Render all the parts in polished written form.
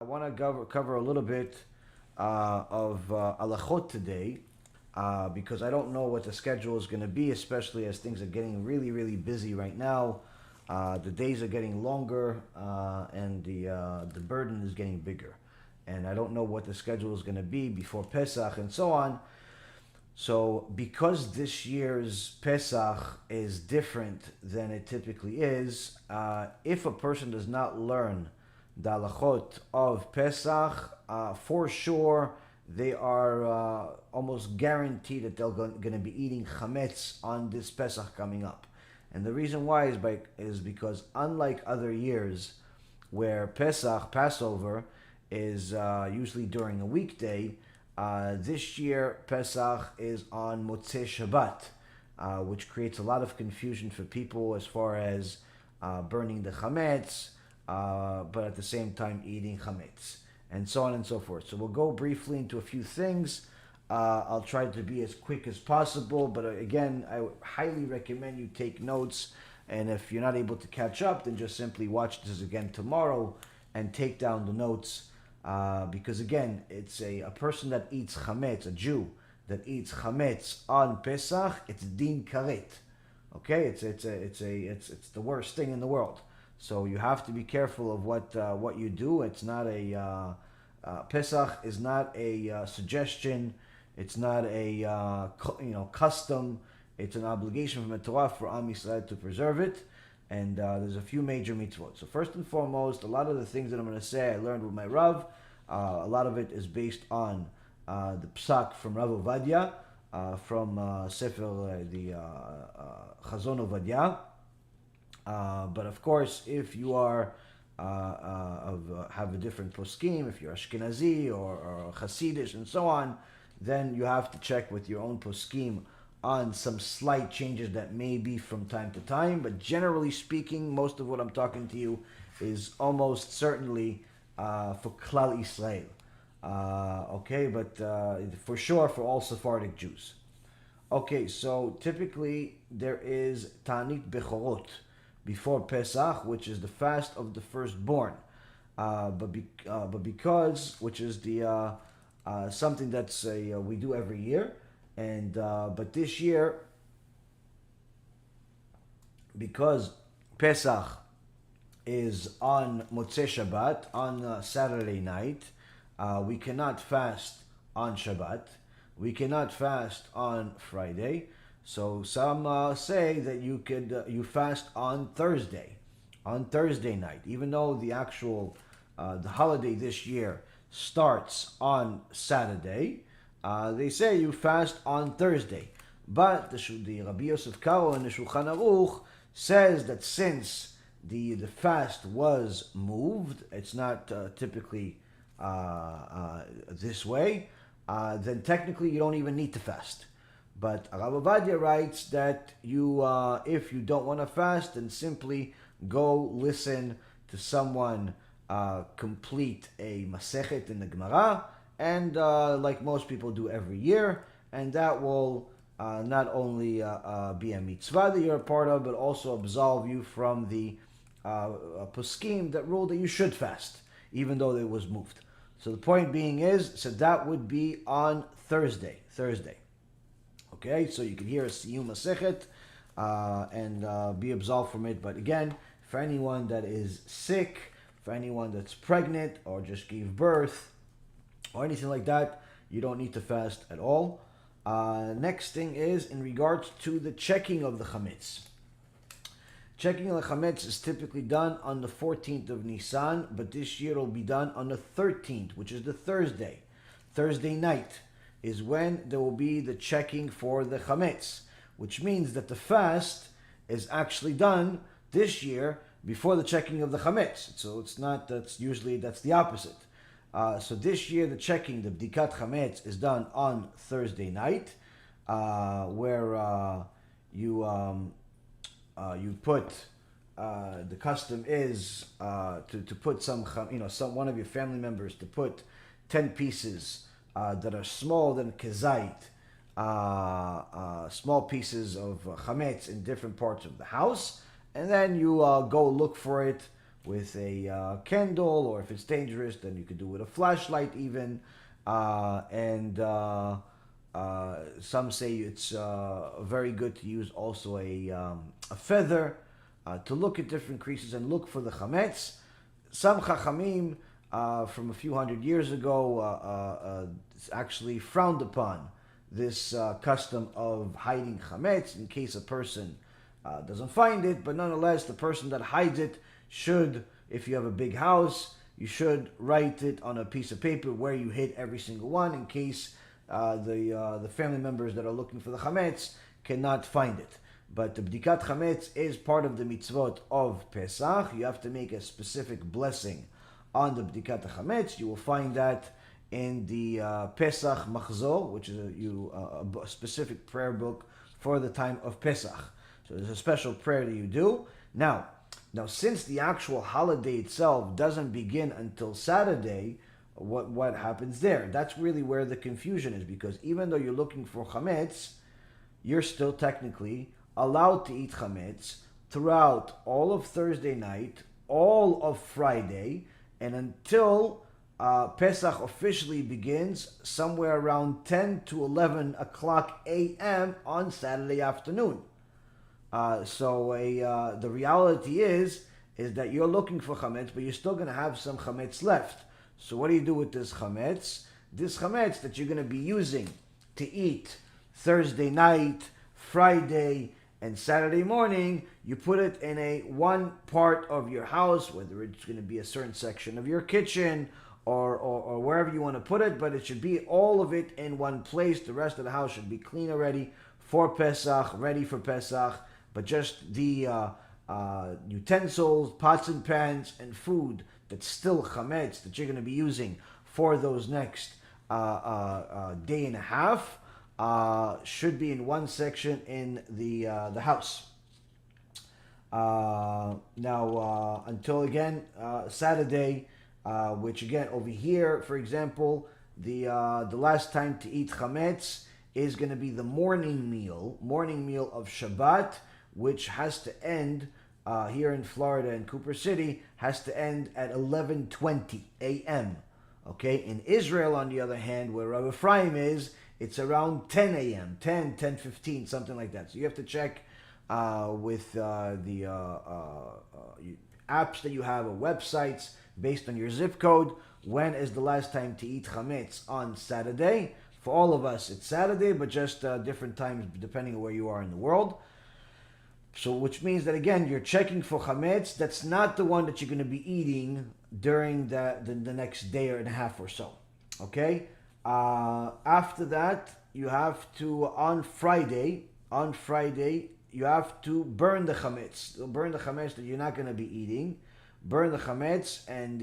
I want to cover a little bit of halachot today because I don't know what the schedule is going to be, especially as things are getting really, really busy right now. The days are getting longer and the burden is getting bigger. And I don't know what the schedule is going to be before Pesach and so on. So because this year's Pesach is different than it typically is, if a person does not learn the halachot of Pesach, for sure they are almost guaranteed that they're going to be eating chametz on this Pesach coming up. And the reason why is because unlike other years where Pesach, Passover, is usually during a weekday, this year Pesach is on Motzei Shabbat, which creates a lot of confusion for people as far as burning the chametz, but at the same time eating chametz, and so on and so forth. So we'll go briefly into a few things. I'll try to be as quick as possible, but again, I highly recommend you take notes, and if you're not able to catch up, then just simply watch this again tomorrow and take down the notes, because again, it's a person that eats chametz, a Jew that eats chametz on Pesach, it's din karet. Okay, it's the worst thing in the world. So you have to be careful of what you do. It's not a Pesach is not a suggestion. It's not a custom. It's an obligation from the Torah for Am Yisrael to preserve it. And there's a few major mitzvot. So first and foremost, a lot of the things that I'm going to say I learned with my Rav. A lot of it is based on the PeSach from Rav Ovadia, from Sefer the Chazon Ovadia. But of course, if you are have a different poskim, if you're Ashkenazi or Hasidish and so on, then you have to check with your own poskim on some slight changes that may be from time to time. But generally speaking, most of what I'm talking to you is almost certainly for Klal Yisrael. Okay, but for sure for all Sephardic Jews. Okay, so typically there is Ta'anit Bechorot before Pesach, which is the fast of the firstborn, but because, which is the something that's we do every year, and but this year, because Pesach is on Motzei Shabbat, on Saturday night, we cannot fast on Shabbat, we cannot fast on Friday. So some say that you fast on Thursday night, even though the actual the holiday this year starts on Saturday. They say you fast on Thursday, but the Rabbi Yosef Karo in the Shulchan Aruch says that since the fast was moved, it's not typically this way, then technically you don't even need to fast. But Rav Ovadia writes that you, if you don't want to fast, then simply go listen to someone complete a Masechet in the Gemara, and like most people do every year, and that will not only be a mitzvah that you're a part of, but also absolve you from the poskim that rule that you should fast, even though it was moved. So the point being is, so that would be on Thursday. Okay, so you can hear a Siyum Masechet and be absolved from it. But again, for anyone that is sick, for anyone that's pregnant or just gave birth or anything like that, you don't need to fast at all. Next thing is in regards to the checking of the chametz. Checking of the chametz is typically done on the 14th of Nisan, but this year it will be done on the 13th, which is the Thursday. Thursday night is when there will be the checking for the chametz, which means that the fast is actually done this year before the checking of the chametz. So it's not, that's the opposite. So this year the checking, the bdikat chametz, is done on Thursday night, where you put, the custom is to put one of your family members to put 10 pieces that are smaller than kezait, small pieces of chametz in different parts of the house, and then you go look for it with a candle, or if it's dangerous, then you could do it with a flashlight even. And some say it's very good to use also a feather to look at different creases and look for the chametz. Some chachamim from a few hundred years ago actually frowned upon this custom of hiding chametz in case a person doesn't find it, but nonetheless the person that hides it should, if you have a big house, you should write it on a piece of paper where you hid every single one, in case the family members that are looking for the chametz cannot find it. But the bdikat chametz is part of the mitzvot of Pesach. You have to make a specific blessing on the bdikat chametz. You will find that in the PeSach Machzor, which is a specific prayer book for the time of Pesach. So there's a special prayer that you do. Now, since the actual holiday itself doesn't begin until Saturday, what happens there? That's really where the confusion is, because even though you're looking for chametz, you're still technically allowed to eat chametz throughout all of Thursday night, all of Friday, and until Pesach officially begins somewhere around 10 to 11 o'clock a.m. on Saturday afternoon. So the reality is that you're looking for chametz, but you're still going to have some chametz left. So what do you do with this chametz? This chametz that you're going to be using to eat Thursday night, Friday, and Saturday morning, you put it in one part of your house, whether it's going to be a certain section of your kitchen or wherever you want to put it, but it should be all of it in one place. The rest of the house should be clean already for Pesach, ready for Pesach, but just the utensils, pots and pans, and food that's still chametz that you're going to be using for those next day and a half should be in one section in the house. Now, until again Saturday, which again over here, for example, the last time to eat chametz is going to be the morning meal of Shabbat, which has to end here in Florida and Cooper City, has to end at 11:20 a.m. Okay, in Israel, on the other hand, where Avrechim is, it's around 10 a.m., 10:15, something like that. So you have to check with the apps that you have, or websites, based on your zip code, when is the last time to eat chametz on Saturday. For all of us, it's Saturday, but just different times depending on where you are in the world. So, which means that again, you're checking for chametz. That's not the one that you're going to be eating during the next day and a half or so. Okay. After that, you have to on Friday, you have to burn the chametz. Burn the chametz that you're not going to be eating. Burn the chametz, and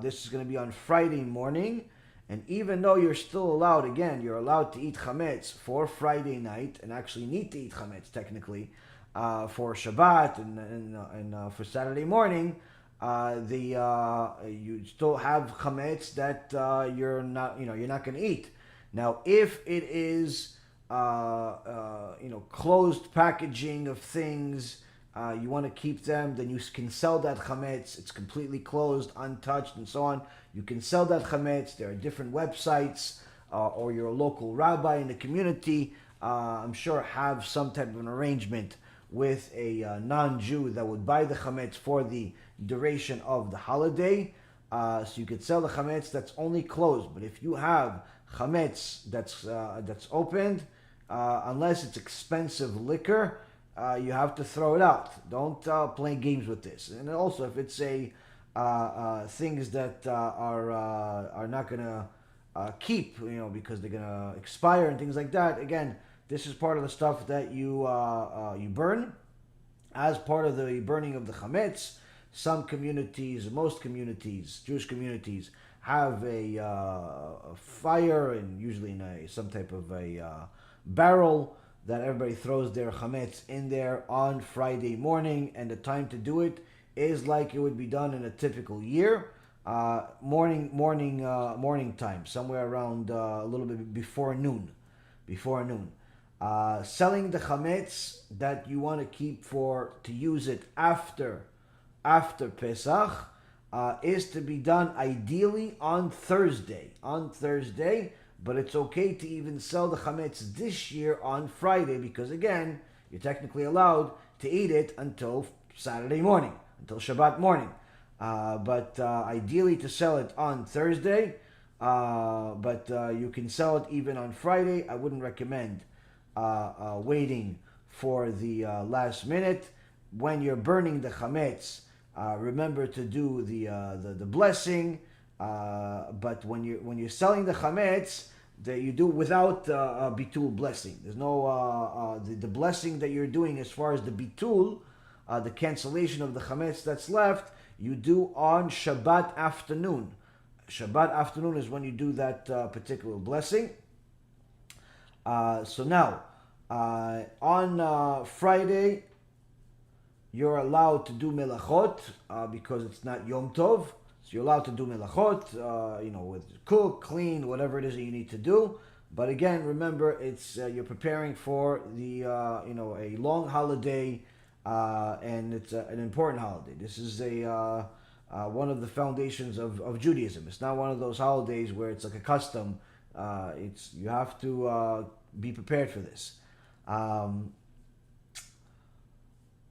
this is going to be on Friday morning. And even though you're still allowed, again, you're allowed to eat chametz for Friday night, and actually need to eat chametz technically for Shabbat and for Saturday morning, you still have chametz that you're not going to eat. Now, if it is closed packaging of things, you want to keep them, then you can sell that chametz. It's completely closed, untouched, and so on. You can sell that chametz. There are different websites, or your local rabbi in the community, I'm sure, have some type of an arrangement with a non-Jew that would buy the chametz for the duration of the holiday. So you could sell the chametz that's only closed. But if you have chametz that's opened, unless it's expensive liquor, you have to throw it out. Don't play games with this. And also, if it's things that are not gonna keep, because they're gonna expire and things like that. Again, this is part of the stuff that you burn as part of the burning of the chametz. Some communities, most communities, Jewish communities, have a fire, and usually in some type of a barrel, that everybody throws their chametz in there on Friday morning, and the time to do it is like it would be done in a typical year, morning time, somewhere around a little bit before noon. Selling the chametz that you want to keep to use it after after Pesach is to be done ideally on Thursday. But it's okay to even sell the chametz this year on Friday because, again, you're technically allowed to eat it until Saturday morning, until Shabbat morning. But ideally to sell it on Thursday, but you can sell it even on Friday. I wouldn't recommend waiting for the last minute. When you're burning the chametz, remember to do the blessing. But when you're selling the chametz, that you do without bitul blessing. There's no the blessing that you're doing as far as the bitul, the cancellation of the chametz that's left. You do on Shabbat afternoon. Shabbat afternoon is when you do that particular blessing. So now, on Friday, you're allowed to do melachot because it's not Yom Tov. So you're allowed to do melachot, with cook, clean, whatever it is that you need to do. But again, remember, it's you're preparing for the a long holiday, and it's an important holiday. This is one of the foundations of Judaism. It's not one of those holidays where it's like a custom. You have to be prepared for this.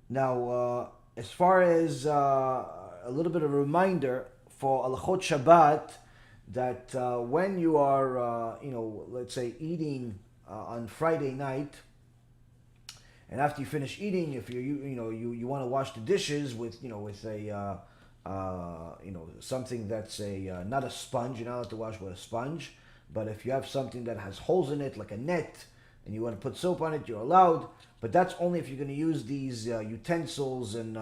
Now, as far as a little bit of a reminder for Halachot Shabbat, that when you are, let's say eating on Friday night, and after you finish eating, if you want to wash the dishes with a something that's not a sponge, you're not allowed to wash with a sponge. But if you have something that has holes in it, like a net, and you want to put soap on it, you're allowed. But that's only if you're going to use these utensils and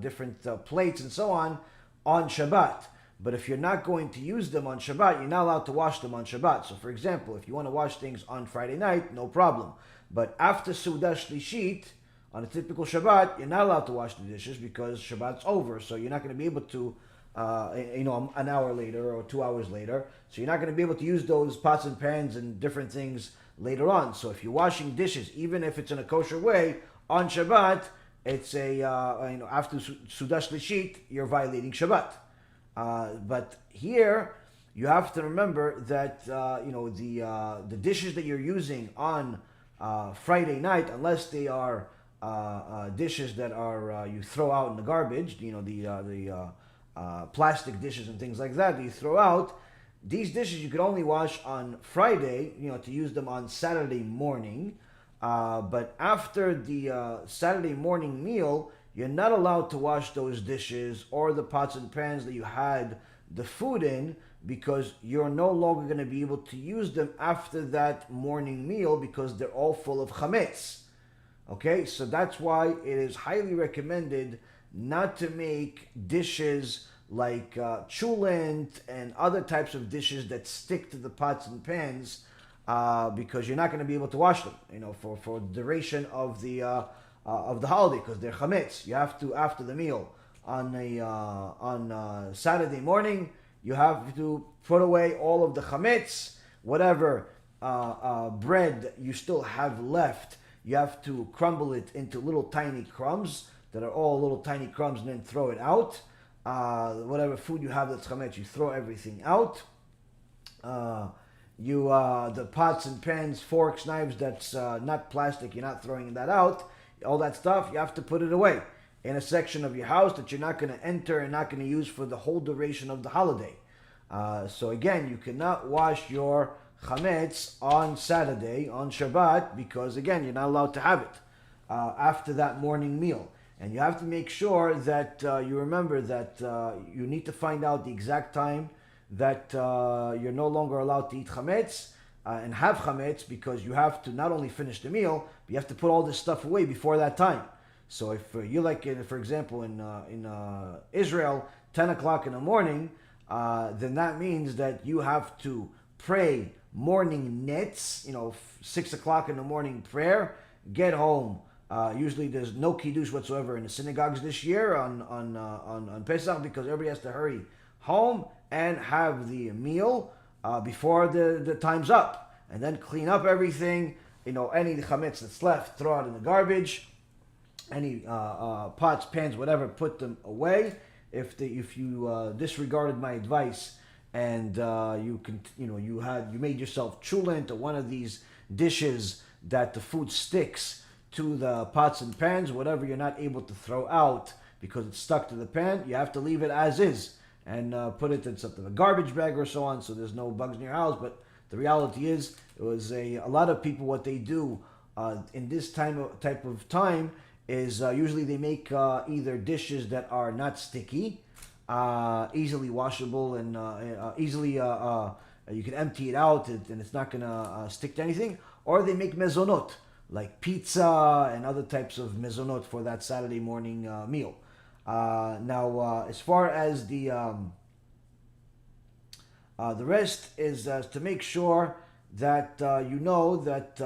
different plates and so on Shabbat. But if you're not going to use them on Shabbat, you're not allowed to wash them on Shabbat. So for example, if you want to wash things on Friday night, no problem. But after Seudah Shlishit, on a typical Shabbat, you're not allowed to wash the dishes because Shabbat's over. So you're not going to be able to, an hour later or 2 hours later. So you're not going to be able to use those pots and pans and different things later on. So if you're washing dishes, even if it's in a kosher way, on Shabbat, it's after Seudah Shlishit, you're violating Shabbat. But here, you have to remember that the dishes that you're using on Friday night, unless they are dishes that are you throw out in the garbage, the plastic dishes and things like that you throw out. These dishes you could only wash on Friday, to use them on Saturday morning. But after the Saturday morning meal, you're not allowed to wash those dishes or the pots and pans that you had the food in, because you're no longer going to be able to use them after that morning meal because they're all full of chametz. Okay, so that's why it is highly recommended not to make dishes like chulent and other types of dishes that stick to the pots and pans, because you're not going to be able to wash them, for the duration of the holiday, because they're chametz. You have to, after the meal on Saturday morning, you have to put away all of the chametz, whatever bread you still have left. You have to crumble it into little tiny crumbs that are all little tiny crumbs, and then throw it out. Whatever food you have that's chametz, you throw everything out. The pots and pans, forks, knives that's not plastic, you're not throwing that out. All that stuff, you have to put it away in a section of your house that you're not going to enter and not going to use for the whole duration of the holiday. So again, you cannot wash your chametz on Saturday, on Shabbat, because again, you're not allowed to have it after that morning meal. And you have to make sure that you remember that you need to find out the exact time that you're no longer allowed to eat chametz and have chametz, because you have to not only finish the meal, but you have to put all this stuff away before that time. So if you for example, in Israel, 10 o'clock in the morning, then that means that you have to pray morning nets, 6 o'clock in the morning prayer, get home. Usually there's no kiddush whatsoever in the synagogues this year on Pesach, because everybody has to hurry home and have the meal before the time's up, and then clean up everything. Any chametz that's left, throw it in the garbage. any pots, pans, whatever, put them away. If you disregarded my advice and you made yourself chulent or one of these dishes that the food sticks to the pots and pans, whatever you're not able to throw out because it's stuck to the pan, you have to leave it as is and put it in something, a garbage bag or so on, so there's no bugs in your house. But the reality is, it was a lot of people, what they do in this type of time is usually they make either dishes that are not sticky, easily washable, and easily you can empty it out and it's not gonna stick to anything, or they make mezonot like pizza and other types of mezonot for that Saturday morning meal. Now, as far as the rest is to make sure that you know that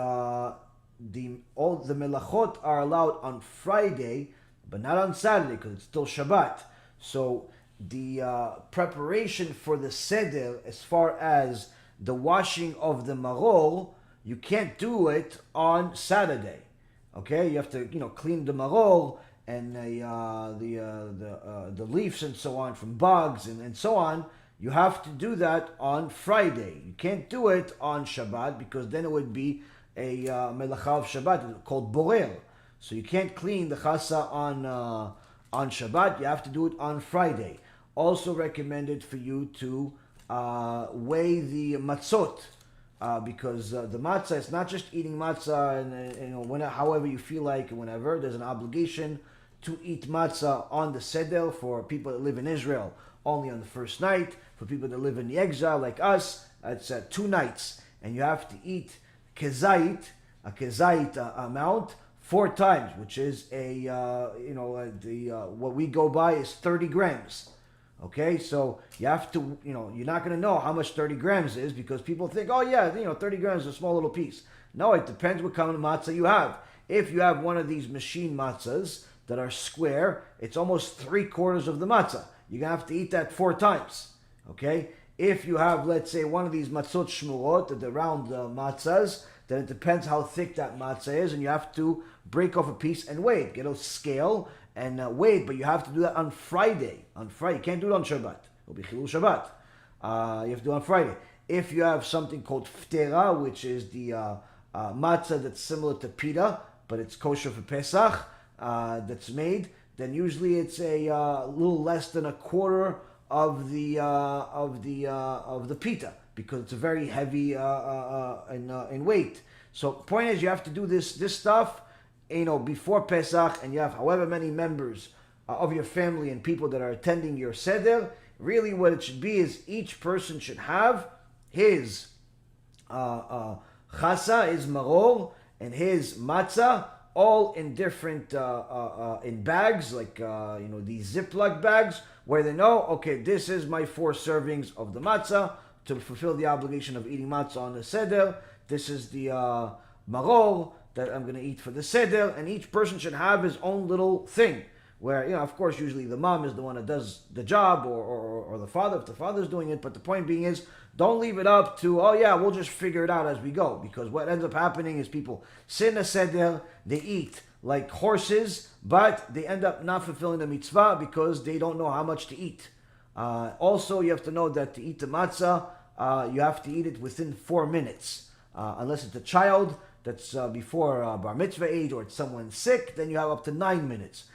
all the melachot are allowed on Friday, but not on Saturday because it's still Shabbat. So the preparation for the Seder, as far as the washing of the maror, you can't do it on Saturday. Okay, you have to clean the maror and the leaves and so on from bugs and so on. You have to do that on Friday. You can't do it on Shabbat because then it would be a melacha of Shabbat called borer. So you can't clean the chasa on Shabbat. You have to do it on Friday. Also recommended for you to weigh the matzot because the matzah, it's not just eating matzah and however you feel like and whenever. There's an obligation to eat matzah on the Seder for people that live in Israel only on the first night. For people that live in the exile like us, it's 2 nights, and you have to eat kezait amount 4 times, which is what we go by is 30 grams. Okay, so you have to, you're not going to know how much 30 grams is because people think, 30 grams is a small little piece. No, it depends what kind of matzah you have. If you have one of these machine matzahs that are square, it's almost 3/4 of the matzah. You're going to have to eat that 4 times. Okay? If you have, let's say, one of these matzot shmurot, the round matzahs, then it depends how thick that matzah is, and you have to break off a piece and weigh it. Get a scale and weigh it, but you have to do that on Friday. On Friday. You can't do it on Shabbat. It'll be Chilul Shabbat. You have to do it on Friday. If you have something called ftera, which is the matzah that's similar to pita, but it's kosher for Pesach, that's made, then usually it's a little less than 1/4 of the pita because it's a very heavy in weight. So point is, you have to do this stuff, before Pesach, and you have however many members of your family and people that are attending your Seder. Really, what it should be is each person should have his chasa, his maror, and his matzah, all in different in bags, like these Ziploc bags, where they know, okay, this is my 4 servings of the matzah to fulfill the obligation of eating matzah on the Seder. This is the maror that I'm going to eat for the Seder, and each person should have his own little thing. Where, of course, usually the mom is the one that does the job, or the father, if the father's doing it. But the point being is, don't leave it up to, we'll just figure it out as we go. Because what ends up happening is people sit in a Seder, they eat like horses, but they end up not fulfilling the mitzvah because they don't know how much to eat. Also, you have to know that to eat the matzah, you have to eat it within 4 minutes. Unless it's a child that's before bar mitzvah age, or it's someone sick, then you have up to 9 minutes.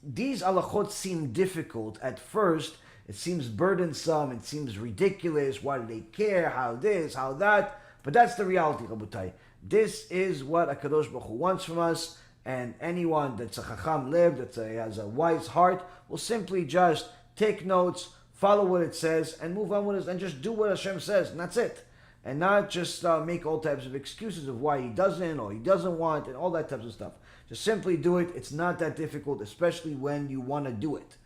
These halachot seem difficult at first. It seems burdensome. It seems ridiculous. Why do they care? How this? How that? But that's the reality, Rabotai. This is what HaKadosh Baruch Hu wants from us. And anyone that's a chacham lev, that has a wise heart, will simply just take notes, follow what it says, and move on with it, and just do what Hashem says, and that's it. And not just make all types of excuses of why he doesn't or he doesn't want, and all that types of stuff. Just simply do it. It's not that difficult, especially when you want to do it.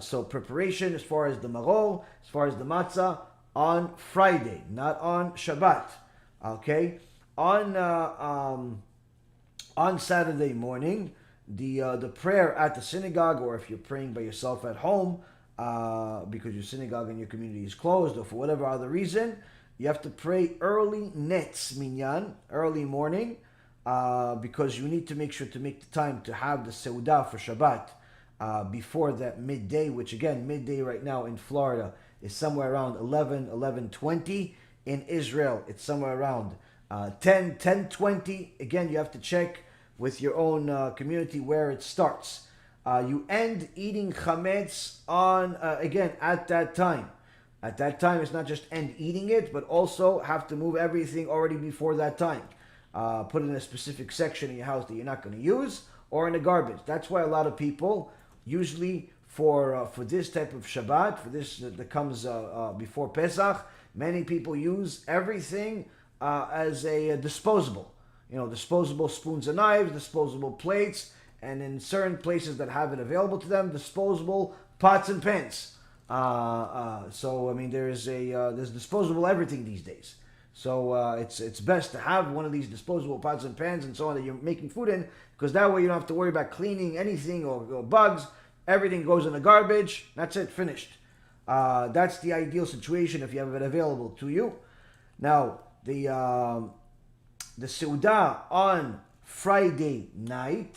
So preparation as far as the maror, as far as the matzah, on Friday, not on Shabbat. Okay? On Saturday morning, the prayer at the synagogue, or if you're praying by yourself at home, because your synagogue in your community is closed, or for whatever other reason, you have to pray early netz minyan, early morning, because you need to make sure to make the time to have the Seudah for Shabbat before that midday, which again, midday right now in Florida is somewhere around 11:20. In Israel, it's somewhere around 10:20. Again, you have to check with your own community where it starts. You end eating chametz on, again, at that time. At that time, it's not just end eating it, but also have to move everything already before that time. Put it in a specific section in your house that you're not going to use, or in the garbage. That's why a lot of people, usually for this type of Shabbat, for this that comes before Pesach, many people use everything as a disposable. Disposable spoons and knives, disposable plates, and in certain places that have it available to them, disposable pots and pans. So I mean, there's disposable everything these days. So it's best to have one of these disposable pots and pans and so on that you're making food in, because that way you don't have to worry about cleaning anything or bugs. Everything goes in the garbage. That's it, finished. That's the ideal situation if you have it available to you. Now the Seudah on Friday night.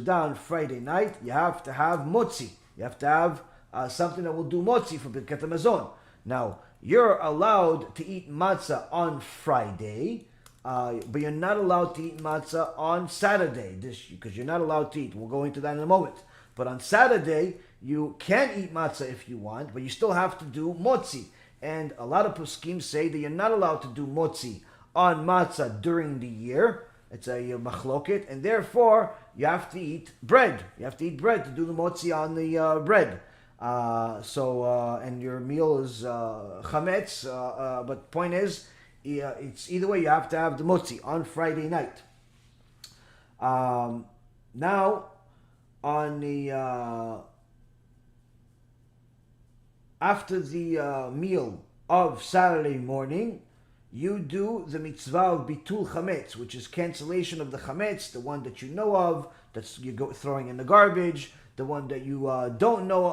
On Friday night, you have to have motzi. You have to have something that will do motzi for Birkat HaMazon. Now, you're allowed to eat matzah on Friday, but you're not allowed to eat matzah on Saturday, because you're not allowed to eat. We'll go into that in a moment. But on Saturday, you can eat matzah if you want, but you still have to do motzi. And a lot of poskim say that you're not allowed to do motzi on matzah during the year. It's a machloket, and therefore you have to eat bread. You have to eat bread to do the motzi on the bread. And your meal is chametz. But point is, it's either way. You have to have the motzi on Friday night. Now, on the after the meal of Saturday morning, you do the mitzvah of bitul chametz, which is cancellation of the chametz, the one that you know of, that's you go throwing in the garbage, the one that you don't know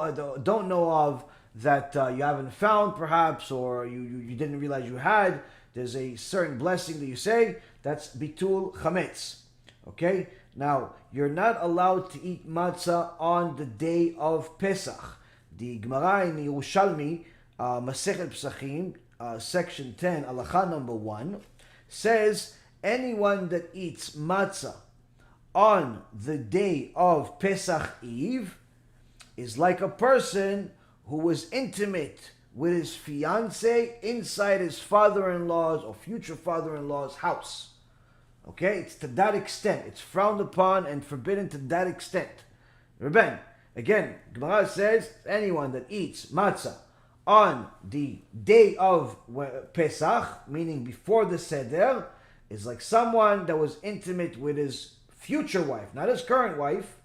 of, that you haven't found perhaps, or you didn't realize you had. There's a certain blessing that you say, that's bitul chametz. Okay? Now, you're not allowed to eat matzah on the day of Pesach. The Gemara in Yerushalmi, Masechet Pesachim, section 10, halacha number 1, says anyone that eats matzah on the day of Pesach Eve is like a person who was intimate with his fiancé inside his father-in-law's or future father-in-law's house. Okay, it's to that extent. It's frowned upon and forbidden to that extent. Reuven, again, Gemara says anyone that eats matzah on the day of Pesach, meaning before the Seder, is like someone that was intimate with his future wife, not his current wife,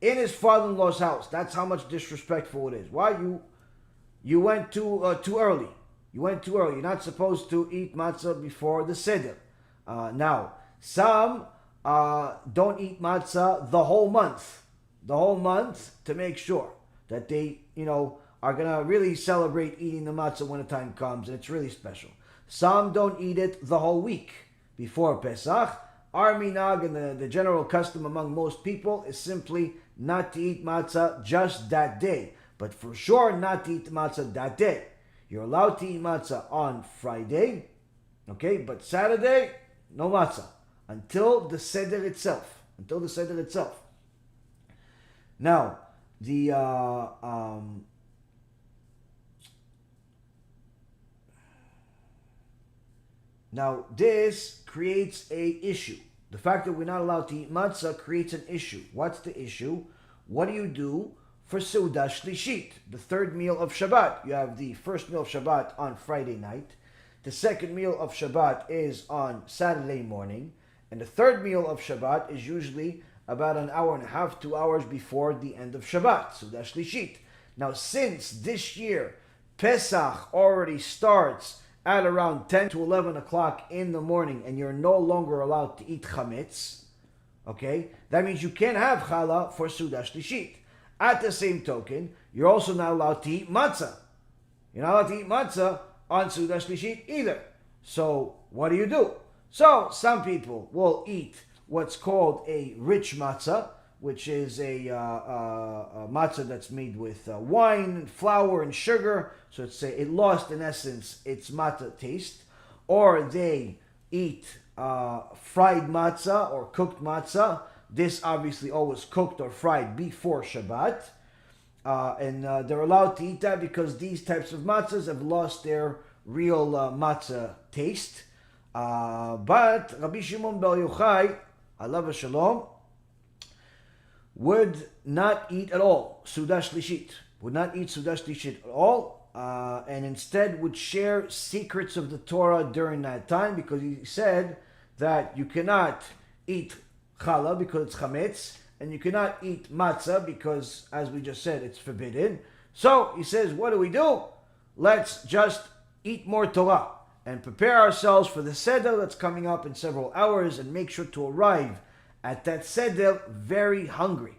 in his father-in-law's house. That's how much disrespectful it is. Why? You went too early. You went too early. You're not supposed to eat matzah before the Seder. Now, some don't eat matzah the whole month. The whole month to make sure that they, are going to really celebrate eating the matzah when the time comes, and it's really special. Some don't eat it the whole week before Pesach. Our minhag and the general custom among most people is simply not to eat matzah just that day. But for sure not to eat matzah that day. You're allowed to eat matzah on Friday, okay, but Saturday, no matzah. Until the Seder itself. Now, Now, this creates a issue. The fact that we're not allowed to eat matzah creates an issue. What's the issue? What do you do for Seudah Shlishit, the third meal of Shabbat? You have the first meal of Shabbat on Friday night. The second meal of Shabbat is on Saturday morning. And the third meal of Shabbat is usually about an hour and a half, 2 hours before the end of Shabbat, Seudah Shlishit. Now, since this year, Pesach already starts at around 10 to 11 o'clock in the morning, and you're no longer allowed to eat chametz, okay? That means you can't have challah for Seudah Shlishit. At the same token, you're also not allowed to eat matzah. You're not allowed to eat matzah on Seudah Shlishit either. So, what do? So some people will eat what's called a rich matzah, which is a matzah that's made with wine, flour, and sugar. So it lost in essence its matzah taste. Or they eat fried matzah or cooked matzah. This obviously always cooked or fried before Shabbat. And they're allowed to eat that because these types of matzahs have lost their real matzah taste. But Rabbi Shimon Bar Yochai, alav shalom, would not eat at all Sudah Shlishit. Would not eat Sudah Shlishit at all. And instead would share secrets of the Torah during that time, because he said that you cannot eat challah because it's chametz, and you cannot eat matzah because, as we just said, it's forbidden. So he says, what do? Let's just eat more Torah and prepare ourselves for the Seder that's coming up in several hours, and make sure to arrive at that Seder very hungry.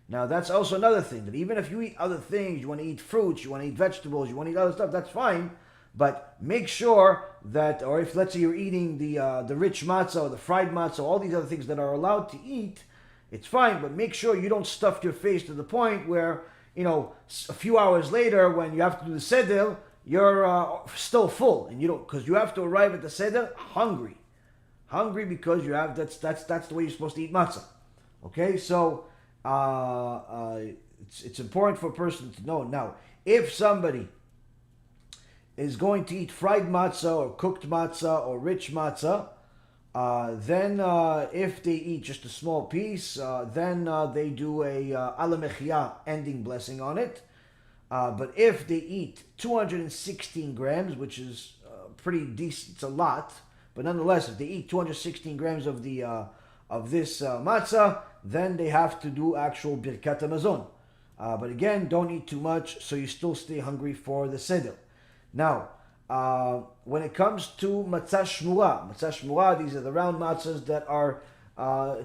Now that's also another thing, that even if you eat other things, you want to eat fruits, you want to eat vegetables, you want to eat other stuff, that's fine. But make sure that, or if let's say you're eating the rich matzah or the fried matzah, all these other things that are allowed to eat, it's fine, but make sure you don't stuff your face to the point where, a few hours later when you have to do the Seder, you're still full, and you don't, because you have to arrive at the Seder hungry because you have, that's the way you're supposed to eat matzah. Okay, so it's important for a person to know. Now, if somebody is going to eat fried matzah or cooked matzah or rich matzah, then if they eat just a small piece, then they do a ala mechiyah ending blessing on it. But if they eat 216 grams, which is pretty decent, it's a lot, but nonetheless, if they eat 216 grams of the of this matzah, then they have to do actual birkat hamazon. But again, don't eat too much, so you still stay hungry for the seder. Now, when it comes to matzah shmura, these are the round matzahs that are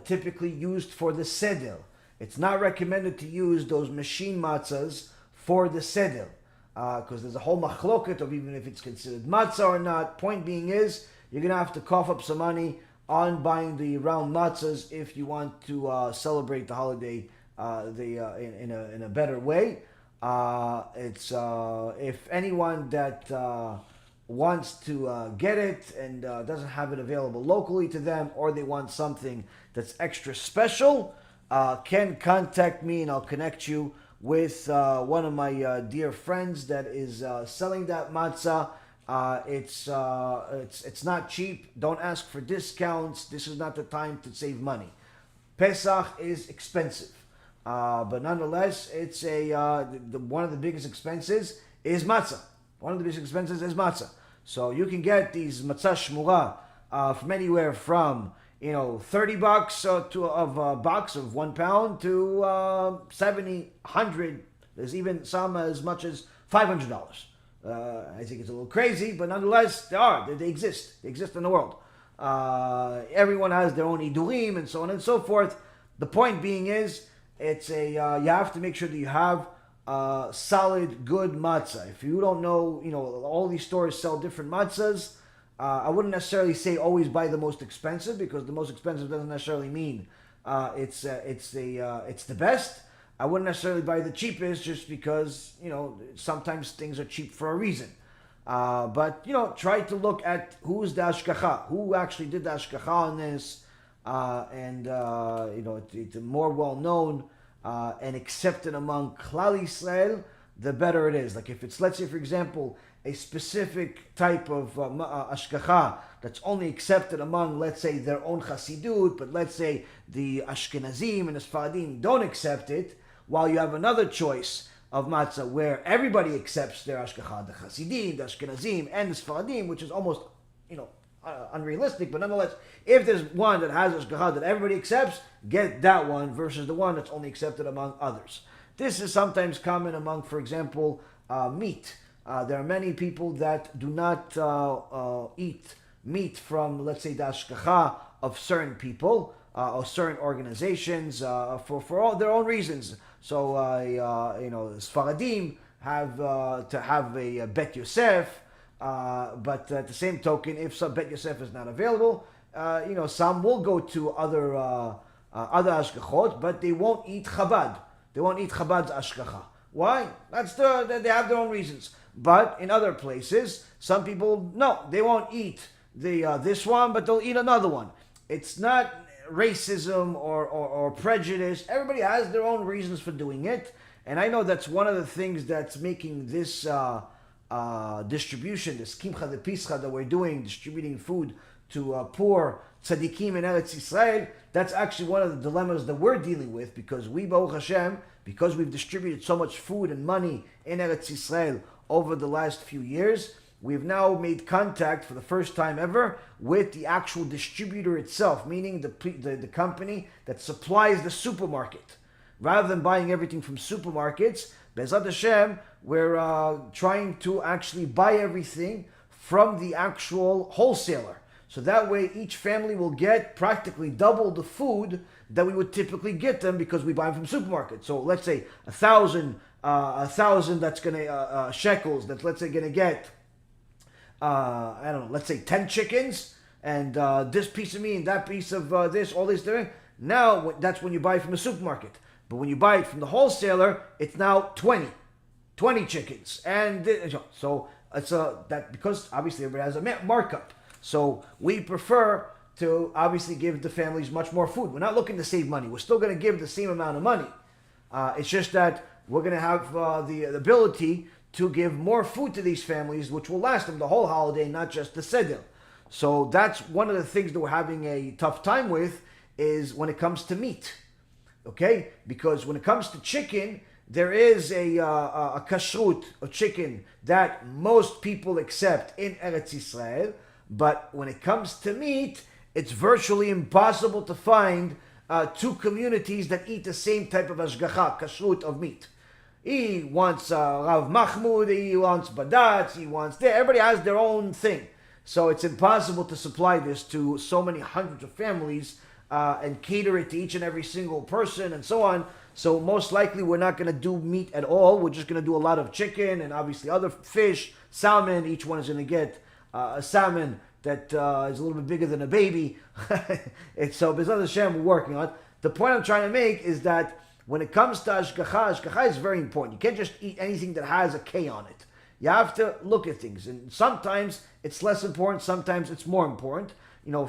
typically used for the seder. It's not recommended to use those machine matzahs for the seder, because there's a whole machloket of even if it's considered matzah or not. Point being is, you're going to have to cough up some money on buying the round matzahs if you want to celebrate the holiday in a better way. It's if anyone that wants to get it and doesn't have it available locally to them, or they want something that's extra special, can contact me and I'll connect you with one of my dear friends that is selling that matzah. It's not cheap. Don't ask for discounts. This is not the time to save money. Pesach is expensive, but nonetheless, it's one of the biggest expenses is matzah. One of the biggest expenses is matzah. So you can get these matzah shmura from anywhere from $30 to a box of 1 pound to 70, 100. There's even some as much as $500. I think it's a little crazy, but nonetheless, they exist. They exist in the world. Everyone has their own idurim and so on and so forth. The point being is, it's you have to make sure that you have solid, good matzah. If you don't know, all these stores sell different matzahs. I wouldn't necessarily say always buy the most expensive, because the most expensive doesn't necessarily mean it's the best. I wouldn't necessarily buy the cheapest just because, sometimes things are cheap for a reason. But try to look at who's the ashkacha, who actually did the ashkacha on this, and it's more well known and accepted among Klal Yisrael, the better it is. Like if it's, let's say for example, a specific type of ashkacha that's only accepted among, let's say, their own Hasidut, but let's say the Ashkenazim and the Sfaradim don't accept it, while you have another choice of matzah where everybody accepts their ashkacha, the Hasidim, the Ashkenazim, and the Sfaradim, which is almost, unrealistic, but nonetheless, if there's one that has ashkacha that everybody accepts, get that one versus the one that's only accepted among others. This is sometimes common among, for example, meat. There are many people that do not eat meat from, let's say, the ashkacha of certain people or certain organizations for all their own reasons. So, Sfaradim have to have a Bet Yosef, but at the same token, if some Bet Yosef is not available, some will go to other ashgachot, but they won't eat Chabad. They won't eat Chabad's ashgacha. Why? They have their own reasons. But in other places, some people, no, they won't eat this one, but they'll eat another one. It's not racism or prejudice. Everybody has their own reasons for doing it. And I know that's one of the things that's making this distribution, this Kimcha de Pischa that we're doing, distributing food to poor tzaddikim in Eretz Yisrael, that's actually one of the dilemmas that we're dealing with, because we, Baruch Hashem, because we've distributed so much food and money in Eretz Yisrael over the last few years, we've now made contact for the first time ever with the actual distributor itself, meaning the company that supplies the supermarket. Rather than buying everything from supermarkets, BeEzrat HaShem, we're trying to actually buy everything from the actual wholesaler. So that way each family will get practically double the food that we would typically get them, because we buy them from supermarkets. So let's say 1,000 that's gonna shekels, that let's say gonna get let's say 10 chickens, and this piece of meat and that piece of this, all this thing. Now that's when you buy from a supermarket. But when you buy it from the wholesaler, it's now 20 chickens, and so it's that, because obviously everybody has a markup. So we prefer to obviously give the families much more food. We're not looking to save money. We're still going to give the same amount of money. It's just that we're going to have the ability to give more food to these families, which will last them the whole holiday, not just the Seder. So that's one of the things that we're having a tough time with, is when it comes to meat. Okay? Because when it comes to chicken, there is a kashrut of chicken that most people accept in Eretz Yisrael. But when it comes to meat, it's virtually impossible to find two communities that eat the same type of ashgacha, kashrut of meat. He wants Rav Mahmoud, he wants Badatz, he wants... Everybody has their own thing. So it's impossible to supply this to so many hundreds of families and cater it to each and every single person and so on. So most likely we're not going to do meat at all. We're just going to do a lot of chicken and obviously other fish, salmon. Each one is going to get a salmon that is a little bit bigger than a baby. And so BeEzrat HaShem we're working on. The point I'm trying to make is that when it comes to ashgacha is very important. You can't just eat anything that has a K on it. You have to look at things. And sometimes it's less important, sometimes it's more important.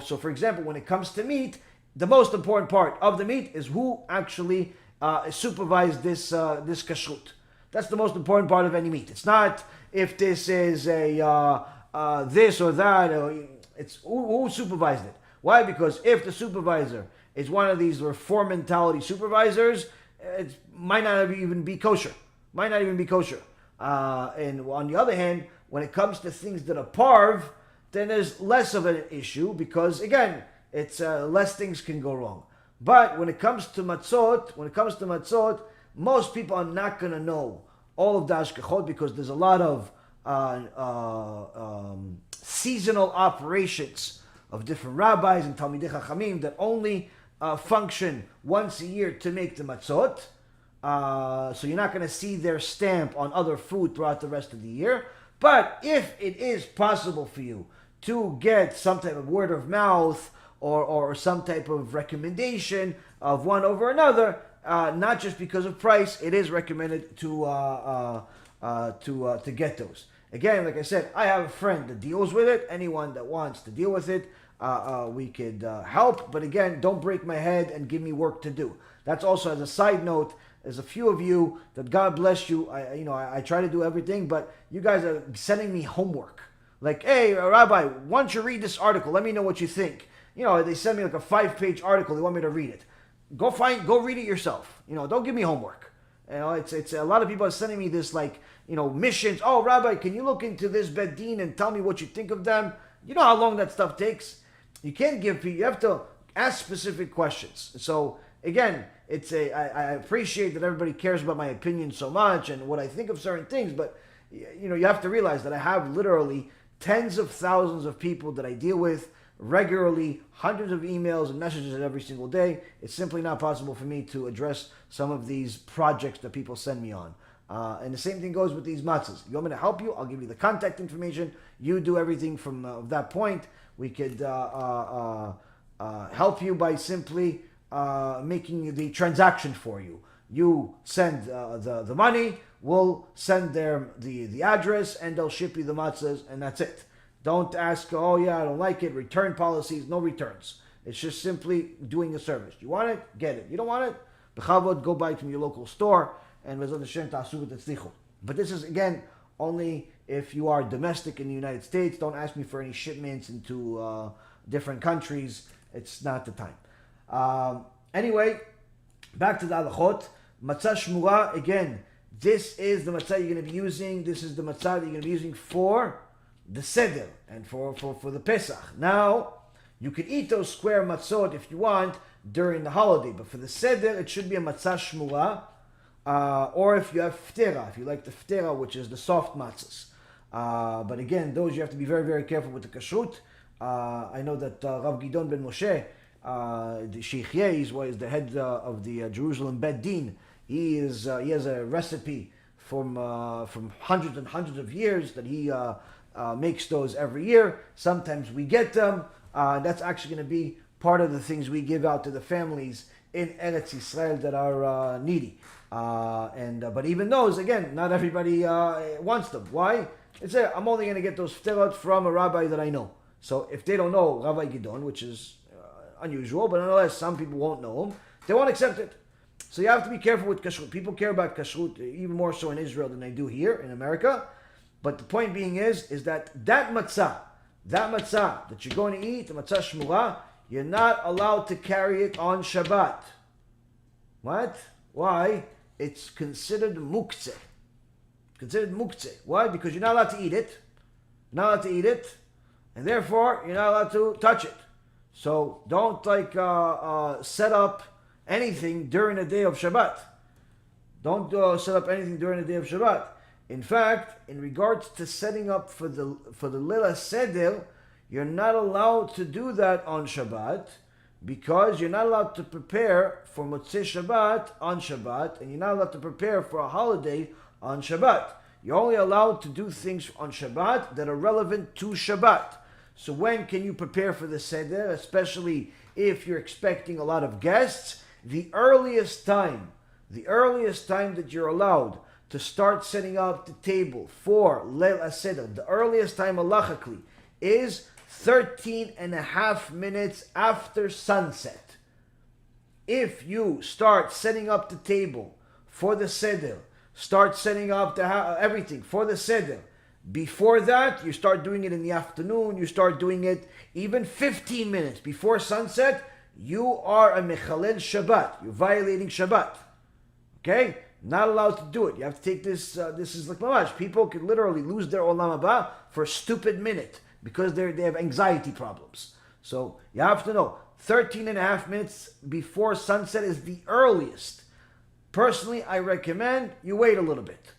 So for example, when it comes to meat, the most important part of the meat is who actually supervised this kashrut. That's the most important part of any meat. It's not if this is a this or that. It's who supervised it. Why? Because if the supervisor is one of these reform mentality supervisors, it might not even be kosher. And on the other hand, when it comes to things that are parv, then there's less of an issue, because again, it's less things can go wrong. But when it comes to matzot, most people are not going to know all of the ashgachot, because there's a lot of seasonal operations of different rabbis and talmidei chachamim that only function once a year to make the matzot. So you're not going to see their stamp on other food throughout the rest of the year. But if it is possible for you to get some type of word of mouth or some type of recommendation of one over another, not just because of price, it is recommended to get those. Again, like I said, I have a friend that deals with it. Anyone that wants to deal with it, we could help. But again, don't break my head and give me work to do. That's also, as a side note, there's a few of you that God bless you. I try to do everything, but you guys are sending me homework. Like, hey, Rabbi, once you read this article, let me know what you think. They send me like a 5-page article. They want me to read it. Go read it yourself. Don't give me homework. It's a lot of people are sending me this missions. Oh, Rabbi, can you look into this Bedin and tell me what you think of them? You know how long that stuff takes. You can't give people. You have to ask specific questions. So again, I appreciate that everybody cares about my opinion so much and what I think of certain things, but you have to realize that I have literally tens of thousands of people that I deal with regularly, hundreds of emails and messages every single day. It's simply not possible for me to address some of these projects that people send me on. And the same thing goes with these matzahs. You want me to help you? I'll give you the contact information. You do everything from that point. We could help you by simply making the transaction for you. You send the money, we'll send them the address, and they'll ship you the matzahs, and that's it. Don't ask, oh yeah, I don't like it, return policies, no returns. It's just simply doing a service. You want it, get it. You don't want it, b'chavod, go buy it from your local store, and BeEzrat HaShem ta'asu v'tatzlichu. But this is, again, only if you are domestic in the United States. Don't ask me for any shipments into different countries. It's not the time. Anyway, back to the halachot. Matzah shmura, again, this is the matzah you're going to be using. This is the matzah that you're going to be using for the Seder and for the Pesach. Now, you can eat those square matzot if you want during the holiday, but for the Seder, it should be a matzah shmura, or if you have ftera, if you like the ftera, which is the soft matzahs. But again, those you have to be very, very careful with the kashrut. I know that Rav Gidon ben Moshe, the Sheikh Yeh, is the head of the Jerusalem Bet Din. He has a recipe from hundreds and hundreds of years that he makes those every year. Sometimes we get them. That's actually going to be part of the things we give out to the families in Eretz Yisrael that are needy. But even those, again, not everybody wants them. Why? I'm only going to get those fterot from a rabbi that I know. So if they don't know Rabbi Gidon, which is unusual, but nonetheless, some people won't know him, they won't accept it. So you have to be careful with kashrut. People care about kashrut even more so in Israel than they do here in America. But the point being is that matzah that you're going to eat, the matzah shmura, you're not allowed to carry it on Shabbat. What? Why? It's considered muktzeh. Why? Because you're not allowed to eat it. And therefore, you're not allowed to touch it. So don't set up anything during the day of Shabbat. Don't set up anything during the day of Shabbat. In fact, in regards to setting up for the Leila Seder, you're not allowed to do that on Shabbat because you're not allowed to prepare for Motzei Shabbat on Shabbat, and you're not allowed to prepare for a holiday on Shabbat. You're only allowed to do things on Shabbat that are relevant to Shabbat. So when can you prepare for the Seder, especially if you're expecting a lot of guests? The earliest time that you're allowed to start setting up the table for Leil Seder, the earliest time halachically, is 13 and a half minutes after sunset. If you start setting up the table for the Seder, start setting up everything for the Seder, before that, you start doing it in the afternoon, you start doing it even 15 minutes before sunset, you are a mechalel Shabbat. You're violating Shabbat. Okay? Not allowed to do it. You have to take this, this is like mamash. People could literally lose their olam haba for a stupid minute because they have anxiety problems. So you have to know, 13 and a half minutes before sunset is the earliest. Personally, I recommend you wait a little bit.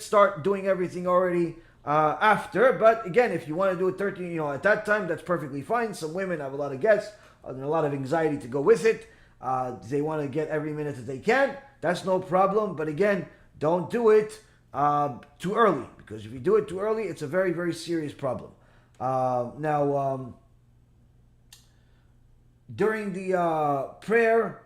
Start doing everything already after. But again, if you want to do it 13, at that time, that's perfectly fine. Some women have a lot of guests and a lot of anxiety to go with it. They want to get every minute that they can. That's no problem. But again, don't do it too early, because if you do it too early, it's a very, very serious problem. During the prayer,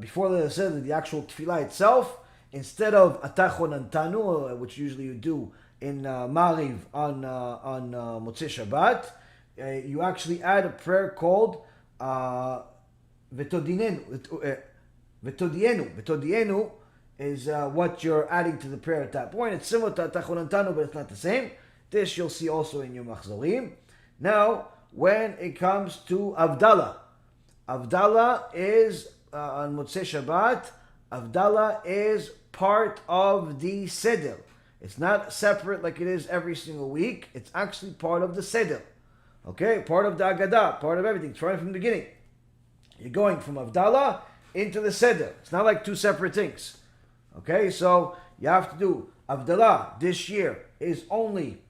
before the actual tefillah itself, instead of atachon antanu, which usually you do in Mariv on Motzei Shabbat, you actually add a prayer called Vetodienu. Vetodienu is what you're adding to the prayer at that point. It's similar to atachon antanu, but it's not the same. This you'll see also in your machzorim. Now, when it comes to Havdalah, Havdalah is, on Motzei Shabbat, Havdalah is part of the Seder. It's not separate like it is every single week. It's actually part of the Seder. Okay? Part of the Haggadah, part of everything. It's right from the beginning. You're going from Havdalah into the Seder. It's not like two separate things. Okay? So, you have to do Havdalah this year is only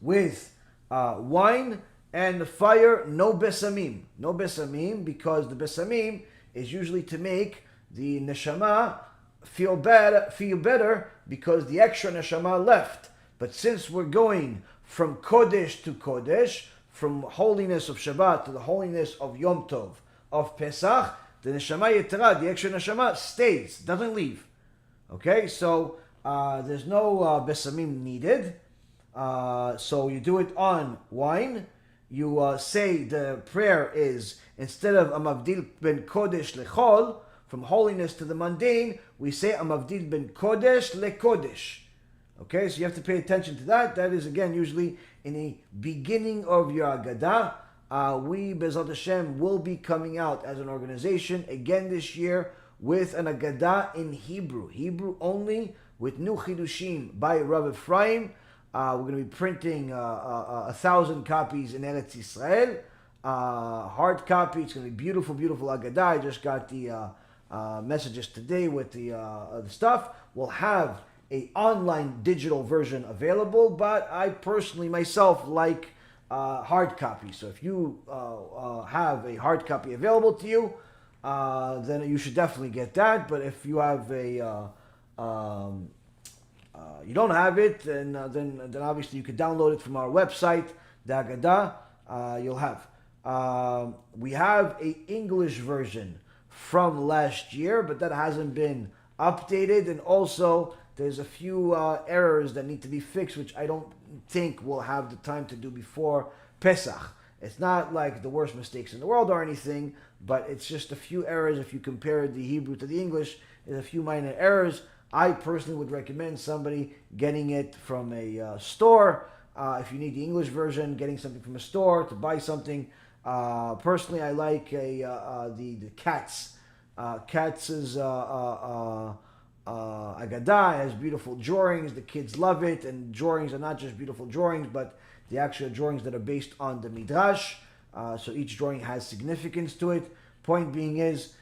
with wine and the fire, no besamim. No besamim, because the besamim is usually to make the neshama feel better because the extra neshama left. But since we're going from Kodesh to Kodesh, from holiness of Shabbat to the holiness of Yom Tov, of Pesach, the Neshama Yetera, the extra Neshama, stays, doesn't leave. Okay, so there's no besamim needed. So you do it on wine. You say the prayer is, instead of Amavdil ben Kodesh lechol, from holiness to the mundane, we say Amavdil ben Kodesh lekodesh. Okay, so you have to pay attention to that. That is, again, usually in the beginning of your Haggadah. We, BeEzrat HaShem, will be coming out as an organization again this year with an Haggadah in Hebrew only, with new chidushim by Rabbi Ephraim. We're going to be printing 1,000 copies in Eretz Yisrael, hard copy. It's going to be beautiful, beautiful Haggadah. I just got the messages today with the stuff. We'll have a online digital version available, but I personally myself like hard copy. So if you have a hard copy available to you, then you should definitely get that. But if you have a you don't have it, then obviously you could download it from our website, the Haggadah. You'll have. We have a English version from last year, but that hasn't been updated, and also there's a few errors that need to be fixed, which I don't think we'll have the time to do before Pesach. It's not like the worst mistakes in the world or anything, but it's just a few errors. If you compare the Hebrew to the English, there's a few minor errors. I personally would recommend somebody getting it from a store. If you need the English version, getting something from a store to buy something. Personally, I like the Katz. Katz's Haggadah has beautiful drawings. The kids love it, and drawings are not just beautiful drawings, but the actual drawings that are based on the Midrash. So each drawing has significance to it. Point being is,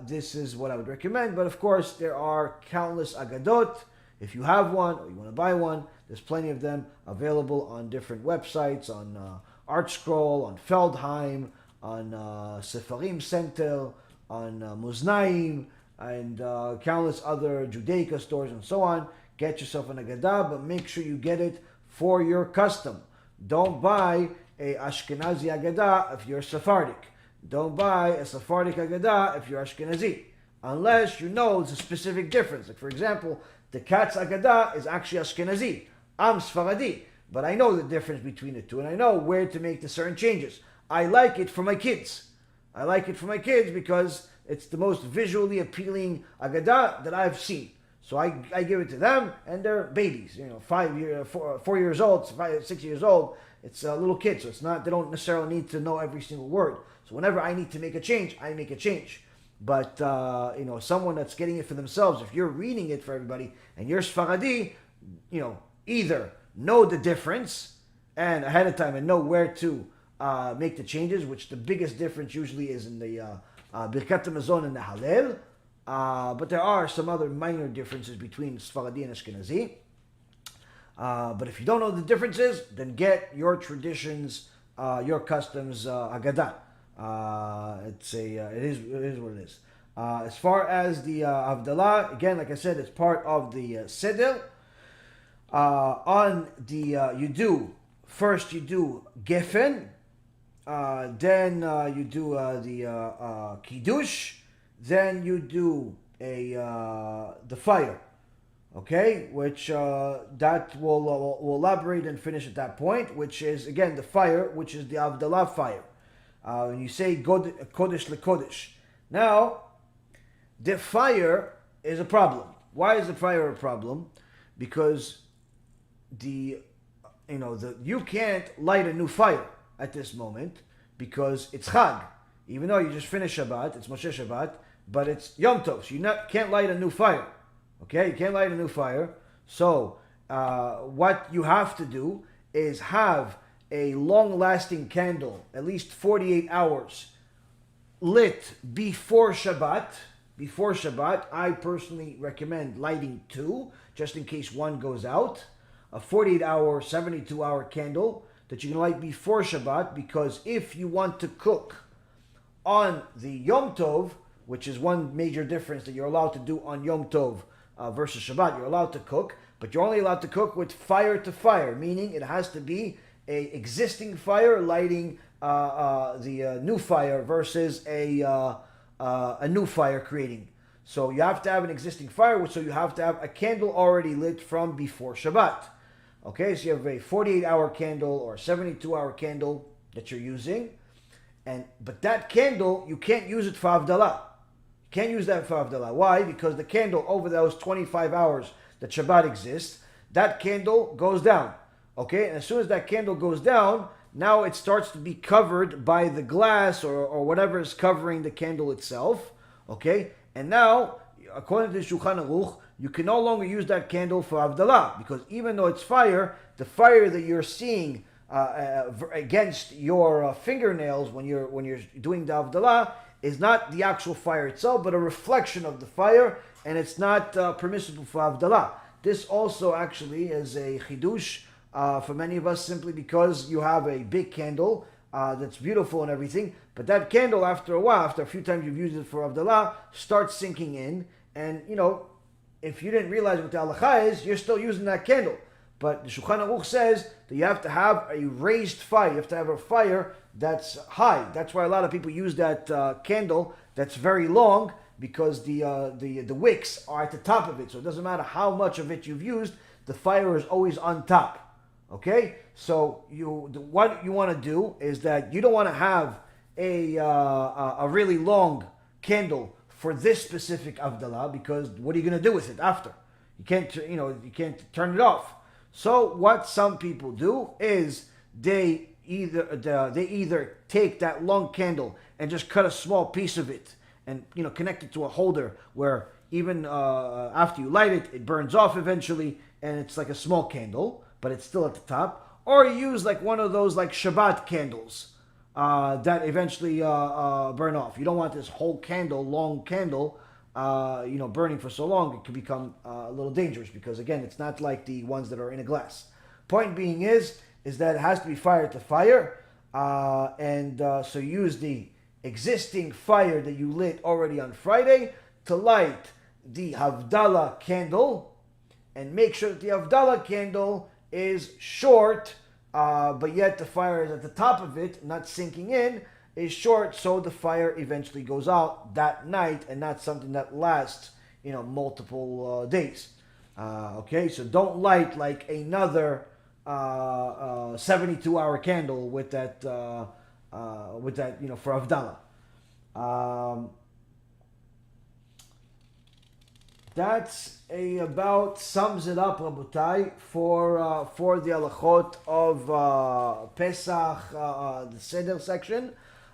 this is what I would recommend. But of course, there are countless Haggadot. If you have one or you want to buy one, there's plenty of them available on different websites, on ArtScroll, on Feldheim, on Sefarim Center, on Muznaim, and countless other Judaica stores and so on. Get yourself an Haggadah, but make sure you get it for your custom. Don't buy a Ashkenazi Haggadah if you're Sephardic. Don't buy a Sephardic Haggadah if you're Ashkenazi, unless you know it's a specific difference. Like, for example, the Katz Haggadah is actually Ashkenazi. I'm Sfaradi, but I know the difference between the two, and I know where to make the certain changes. I like it for my kids. I like it for my kids because it's the most visually appealing Haggadah that I've seen. So I give it to them, and they're babies, 4 years old, 6 years old. It's little kids, so it's not. They don't necessarily need to know every single word. So whenever I need to make a change, I make a change. But someone that's getting it for themselves, if you're reading it for everybody and you're Sfaradi, either know the difference and ahead of time and know where to make the changes, which the biggest difference usually is in the Birkat HaMazon and the Hallel. But there are some other minor differences between Sfaradi and Ashkenazi. But if you don't know the differences, then get your traditions, your customs Haggadah. It is what it is. As far as the Havdalah, again, like I said, it's part of the Seder. You do Gefen, then you do the Kiddush, then you do the fire, okay, which that will elaborate and finish at that point, which is, again, the fire, which is the Havdalah fire. When you say Kodesh leKodesh. Now, the fire is a problem. Why is the fire a problem? Because you can't light a new fire at this moment because it's Chag. Even though you just finished Shabbat, it's Motzei Shabbat, but it's Yom Tov, so you can't light a new fire. Okay, you can't light a new fire. So what you have to do is have a long-lasting candle, at least 48 hours, lit before Shabbat. Before Shabbat, I personally recommend lighting 2, just in case one goes out. A 48-hour, 72-hour candle that you can light before Shabbat, because if you want to cook on the Yom Tov, which is one major difference that you're allowed to do on Yom Tov versus Shabbat. You're allowed to cook, but you're only allowed to cook with fire to fire, meaning it has to be a existing fire lighting the new fire versus a new fire creating. So you have to have an existing fire, so you have to have a candle already lit from before Shabbat. Okay, so you have a 48-hour candle or 72-hour candle that you're using, but that candle, you can't use it for Havdalah. You can't use that for Havdalah. Why? Because the candle over those 25 hours that Shabbat exists, that candle goes down. Okay, and as soon as that candle goes down, now it starts to be covered by the glass or whatever is covering the candle itself. Okay, and now, according to the Shulchan Aruch, you can no longer use that candle for Havdalah, because even though it's fire, the fire that you're seeing against your fingernails when you're doing the Havdalah is not the actual fire itself, but a reflection of the fire, and it's not permissible for Havdalah. This also actually is a chidush for many of us, simply because you have a big candle that's beautiful and everything, but that candle, after a while, after a few times you've used it for Havdalah, starts sinking in, and if you didn't realize what the halacha is, you're still using that candle. But the Shulchan Aruch says that you have to have a raised fire. You have to have a fire that's high. That's why a lot of people use that candle that's very long, because the wicks are at the top of it. So it doesn't matter how much of it you've used, the fire is always on top. Okay? So what you want to do is that you don't want to have a really long candle for this specific Havdalah, because what are you going to do with it after? You can't turn it off. So what some people do is they either take that long candle and just cut a small piece of it and connect it to a holder where even after you light it, it burns off eventually, and it's like a small candle, but it's still at the top. Or you use like one of those like Shabbat candles that eventually burn off. You don't want this whole candle, long candle, burning for so long. It can become a little dangerous, because again, it's not like the ones that are in a glass. Point being is that it has to be fire to fire, so use the existing fire that you lit already on Friday to light the Havdalah candle, and make sure that the Havdalah candle is short, but yet the fire is at the top of it, not sinking in, is short, so the fire eventually goes out that night, and not something that lasts, multiple days. Okay, so don't light like another 72-hour candle with that, for Havdalah. That's about sums it up, Rabotai, for the halachot of Pesach, the Seder section.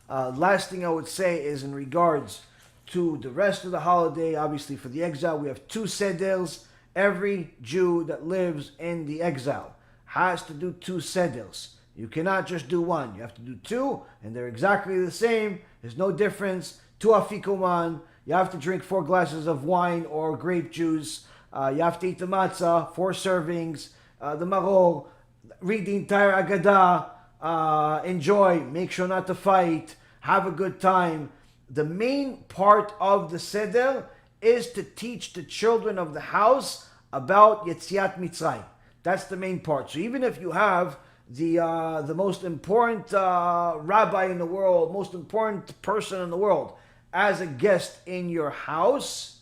Last thing I would say is in regards to the rest of the holiday. Obviously, for the exile, we have 2 seders. Every Jew that lives in the exile has to do 2 seders. You cannot just do 1. You have to do 2, and they're exactly the same. There's no difference. 2 afikuman. You have to drink 4 glasses of wine or grape juice. You have to eat the matzah, 4 servings, the maror, read the entire Haggadah, enjoy, make sure not to fight, have a good time. The main part of the Seder is to teach the children of the house about Yetziat Mitzrayim. That's the main part. So even if you have the most important rabbi in the world, most important person in the world, as a guest in your house,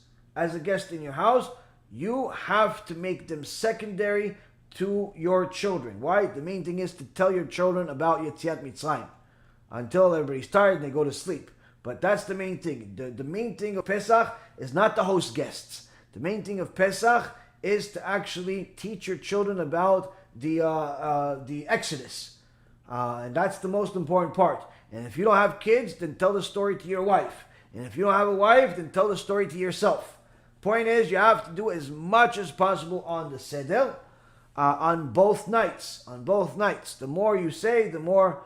you have to make them secondary to your children. Why? The main thing is to tell your children about Yetziat Mitzrayim until everybody's tired and they go to sleep. But that's the main thing. The main thing of Pesach is not to host guests. The main thing of Pesach is to actually teach your children about the Exodus. And that's the most important part. And if you don't have kids, then tell the story to your wife. And if you don't have a wife, then tell the story to yourself. Point is, you have to do as much as possible on the Seder, on both nights. The more you say, the more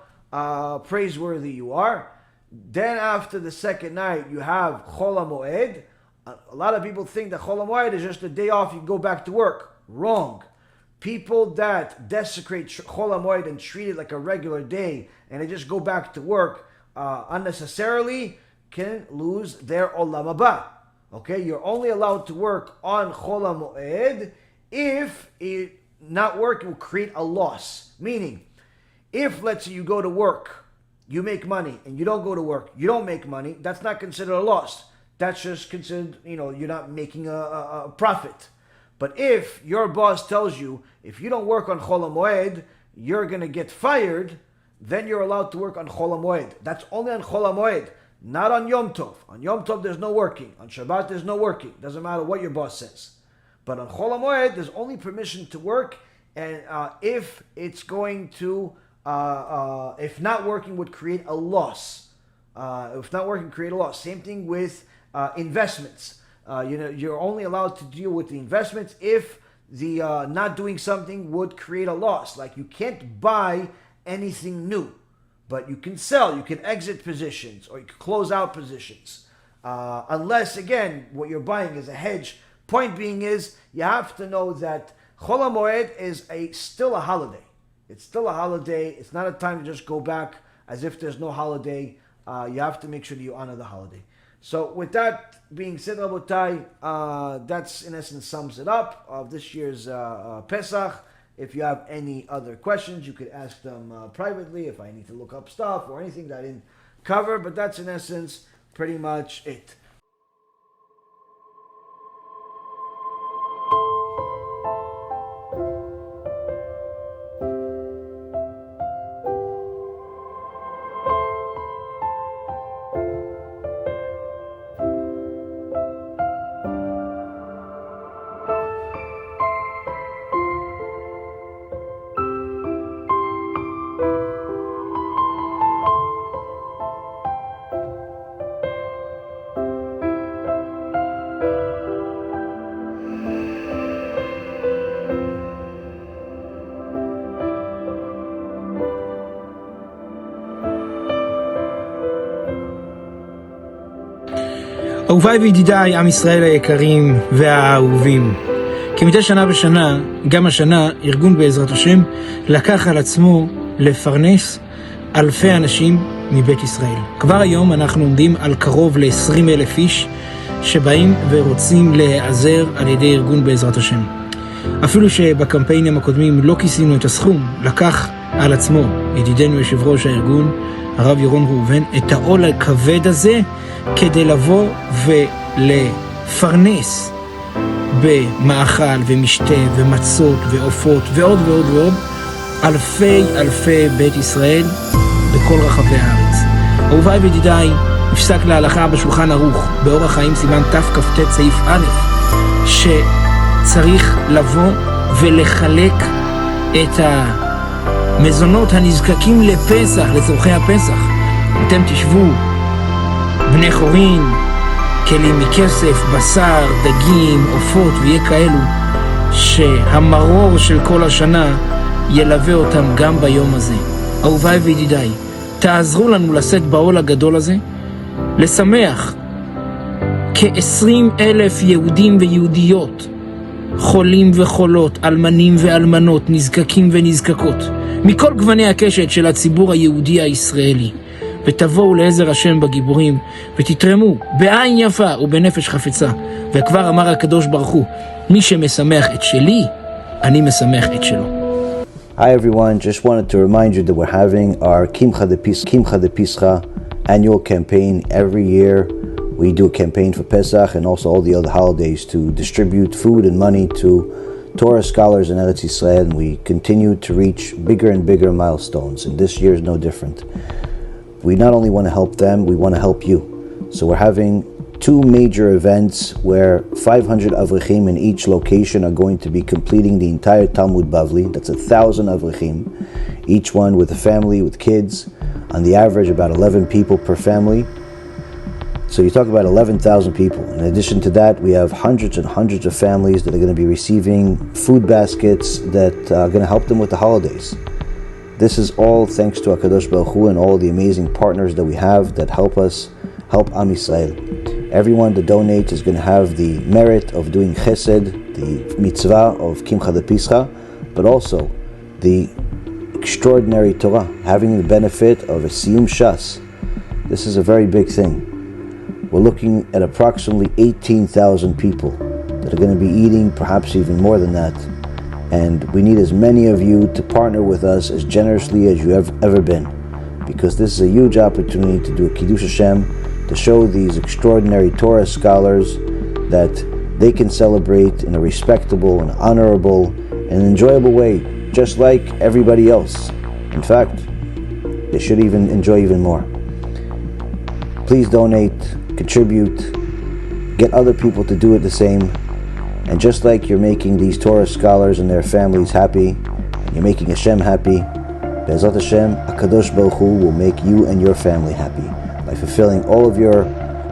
praiseworthy you are. Then after the second night, you have Hol Hamoed. A lot of people think that Hol Hamoed is just a day off, you can go back to work. Wrong. People that desecrate Hol Hamoed and treat it like a regular day, and they just go back to work unnecessarily, can lose their Olam Haba. Okay, you're only allowed to work on Hol Hamoed if not working will create a loss. Meaning, if let's say you go to work, you make money, and you don't go to work, you don't make money, that's not considered a loss. That's just considered, you're not making a profit. But if your boss tells you, if you don't work on Hol Hamoed, you're going to get fired, then you're allowed to work on Hol Hamoed. That's only on Hol Hamoed, not on Yom Tov. On Yom Tov, there's no working. On Shabbat, there's no working. Doesn't matter what your boss says. But on Hol Hamoed, there's only permission to work, and if it's going to, if not working would create a loss. If not working, create a loss. Same thing with investments. You're only allowed to deal with the investments if the not doing something would create a loss. Like you can't buy anything new, but you can sell, you can exit positions, or you can close out positions. Unless, again, what you're buying is a hedge. Point being is, you have to know that Hol Hamoed is still a holiday. It's still a holiday. It's not a time to just go back as if there's no holiday. You have to make sure that you honor the holiday. So with that being said, Rabotai, that's in essence sums it up of this year's Pesach. If you have any other questions, you could ask them privately if I need to look up stuff or anything that I didn't cover. But that's in essence pretty much it. אהוביי וידידיי, עם ישראל היקרים והאהובים. כמדי שנה בשנה, גם השנה, ארגון בעזרת השם לקח על עצמו לפרנס אלפי אנשים מבית ישראל. כבר היום אנחנו עומדים על קרוב ל-20,000 איש שבאים ורוצים להיעזר על ידי ארגון בעזרת השם. אפילו שבקמפיינים הקודמים לא כיסינו את הסכום, לקח על עצמו ידידנו יושב ראש הארגון, הרב ירון ראובן, את העול הכבד הזה כדי לבוא ולפרנס במאכל ומשתה ומצות ועופות ועוד ועוד ועוד אלפי בית ישראל בכל רחבי הארץ. אהוביי וידידיי, נפסק להלכה בשולחן ערוך באורח חיים סימן תכ"ט סעיף א', שצריך לבוא ולחלק את המזונות הנזקקים לפסח, לצורכי הפסח. אתם תשבו בני חורין, כלים מכסף, בשר, דגים, עופות ויהיה כאלו שהמרור של כל השנה ילווה אותם גם ביום הזה. אהוביי וידידיי, תעזרו לנו לשאת בעול הגדול הזה, לשמח כ-20,000 יהודים ויהודיות, חולים וחולות, אלמנים ואלמנות, נזקקים ונזקקות, מכל גווני הקשת של הציבור היהודי הישראלי. ותבואו לעזר השם בגיבורים, ותתרמו בעין יפה ובנפש חפצה. וכבר אמר הקדוש ברוך הוא, מי שמשמח את שלי, אני משמח את שלו. Hi everyone, just wanted to remind you that we're having our Kimcha de Pischa annual campaign every year. We do a campaign for Pesach and also all the other holidays to distribute food and money to Torah scholars in Eretz Yisrael, and we continue to reach bigger and bigger milestones, and this year is no different. We not only want to help them, we want to help you. So we're having two major events where 500 Avrechim in each location are going to be completing the entire Talmud Bavli. That's 1,000 Avrechim, each one with a family, with kids. On the average, about 11 people per family. So you talk about 11,000 people. In addition to that, we have hundreds and hundreds of families that are going to be receiving food baskets that are going to help them with the holidays. This is all thanks to HaKadosh Baruch Hu and all the amazing partners that we have that help us help Am Yisrael. Everyone that donates is going to have the merit of doing chesed, the mitzvah of Kimcha de Pischa, but also the extraordinary Torah, having the benefit of a siyum Shas. This is a very big thing. we're looking at approximately 18,000 people that are going to be eating, perhaps even more than that. And we need as many of you to partner with us as generously as you have ever been, because this is a huge opportunity to do a Kiddush Hashem, to show these extraordinary Torah scholars that they can celebrate in a respectable and honorable and enjoyable way, just like everybody else. In fact, they should even enjoy even more. Please donate, contribute, get other people to do it the same. And just like you're making these Torah scholars and their families happy, and you're making Hashem happy, BeEzrat HaShem, HaKadosh Baruch Hu will make you and your family happy by fulfilling all of your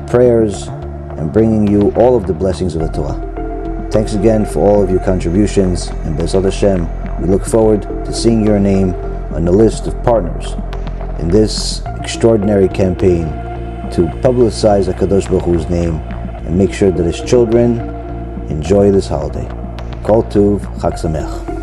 prayers and bringing you all of the blessings of the Torah. Thanks again for all of your contributions, and BeEzrat HaShem, we look forward to seeing your name on the list of partners in this extraordinary campaign to publicize HaKadosh Baruch Hu's name and make sure that his children enjoy this holiday. Kol Tuv, Chag Sameach.